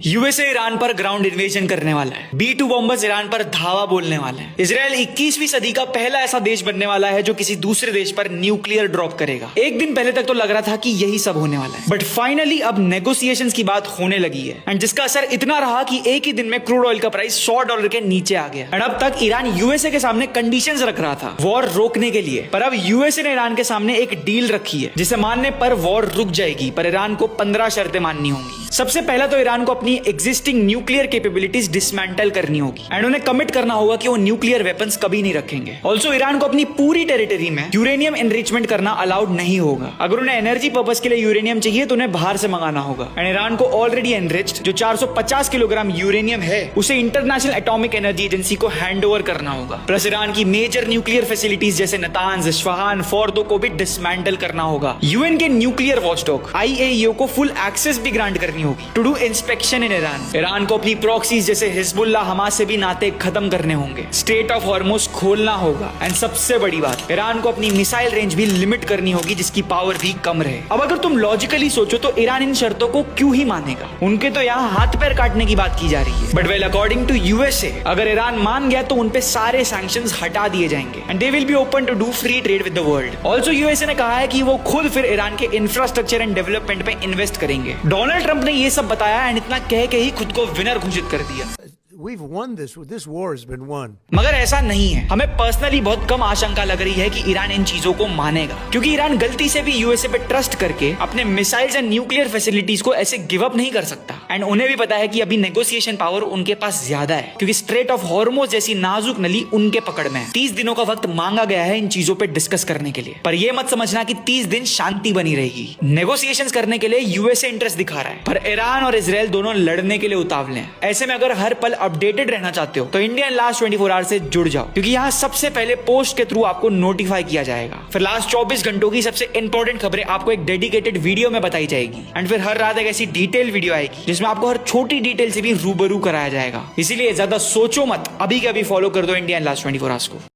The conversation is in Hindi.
यूएसए ईरान पर ग्राउंड इन्वेजन करने वाला है। B-2 बॉम्बर्स ईरान पर धावा बोलने वाले हैं। इजराइल 21वीं सदी का पहला ऐसा देश बनने वाला है जो किसी दूसरे देश पर न्यूक्लियर ड्रॉप करेगा। एक दिन पहले तक तो लग रहा था कि यही सब होने वाला है, बट फाइनली अब नेगोशिएशंस की बात होने लगी है एंड जिसका असर इतना रहा कि एक ही दिन में क्रूड ऑयल का प्राइस $100 के नीचे आ गया। एंड अब तक ईरान यूएसए के सामने कंडीशंस रख रहा था वॉर रोकने के लिए, पर अब यूएसए ने ईरान के सामने एक डील रखी है जिसे मानने पर वॉर रुक जाएगी, पर ईरान को 15 शर्तें माननी होंगी। सबसे पहला तो ईरान को अपनी एग्जिस्टिंग न्यूक्लियर कैपेबिलिटीज डिसमेंटल करनी होगी एंड उन्हें कमिट करना होगा कि वो न्यूक्लियर वेपन्स कभी नहीं रखेंगे। ऑल्सो ईरान को अपनी पूरी टेरिटरी में यूरेनियम एनरिचमेंट करना अलाउड नहीं होगा। अगर उन्हें एनर्जी पर्पस के लिए यूरेनियम चाहिए तो उन्हें बाहर से मंगाना होगा। एंड ईरान को ऑलरेडी एनरिच्ड जो 450 किलोग्राम यूरेनियम है उसे इंटरनेशनल एटॉमिक एनर्जी एजेंसी को हैंड ओवर करना होगा। प्लस ईरान की मेजर न्यूक्लियर फैसिलिटीज जैसे नतांज, इस्फहान, फोर्दो को भी डिसमेंटल करना होगा। यूएन के न्यूक्लियर वॉचडॉग IAEO को फुल एक्सेस भी ग्रांट करनी होगी to do inspection in Iran. Iran को अपनी प्रॉक्सीज जैसे हिजबुल्लाह, हमास से भी नाते खत्म करने होंगे। स्ट्रेट ऑफ हॉर्मुज खोलना होगा एंड सबसे बड़ी बात, ईरान को अपनी मिसाइल रेंज भी लिमिट करनी होगी जिसकी पावर भी कम रहे। अब अगर तुम लॉजिकली सोचो तो ईरान इन शर्तों को क्यों ही मानेगा? उनके तो यहाँ हाथ पैर काटने की बात की जा रही है। But well according to USA अगर ईरान मान गया तो उनपे सारे सैंक्शंस हटा दिए जाएंगे and they will be open to do free trade with the world. Also USA ने कहा है कि वो खुद फिर ईरान के इंफ्रास्ट्रक्चर एंड डेवलपमेंट पे इन्वेस्ट करेंगे। डोनाल्ड ट्रंप ने ये सब बताया एंड इतना कह के ही खुद को विनर घोषित कर दिया। We've won this. This war has been won. मगर ऐसा नहीं है। हमें पर्सनली बहुत कम आशंका लग रही है कि ईरान इन चीजों को मानेगा, क्योंकि ईरान गलती से भी यूएसए पे ट्रस्ट करके अपने मिसाइल्स एंड न्यूक्लियर फैसिलिटीज को ऐसे गिव अप नहीं कर सकता। एंड उन्हें भी पता है कि अभी नेगोशिएशन पावर उनके पास ज्यादा है, क्योंकि स्ट्रेट ऑफ हॉर्मुज जैसी नाजुक नली उनके पकड़ में है। 30 दिनों का वक्त मांगा गया है इन चीजों पे डिस्कस करने के लिए, पर यह मत समझना कि 30 दिन शांति बनी रहेगी। नेगोशिएशंस करने के लिए यूएसए इंटरेस्ट दिखा रहा है, पर ईरान और इजराइल दोनों लड़ने के लिए उतावले हैं। ऐसे में अगर हर पल अपडेटेड रहना चाहते हो तो इंडियन लास्ट 24 आवर से जुड़ जाओ, क्योंकि यहाँ सबसे पहले पोस्ट के थ्रू आपको नोटिफाई किया जाएगा। फिर लास्ट 24 घंटों की सबसे इंपॉर्टेंट खबरें आपको एक डेडिकेटेड वीडियो में बताई जाएगी एंड फिर हर रात एक ऐसी डिटेल वीडियो आएगी जिसमें आपको हर छोटी डिटेल से भी रूबरू कराया जाएगा। इसीलिए ज्यादा सोचो मत, अभी के अभी फॉलो कर दो इंडियन लास्ट 24 आवर्स को।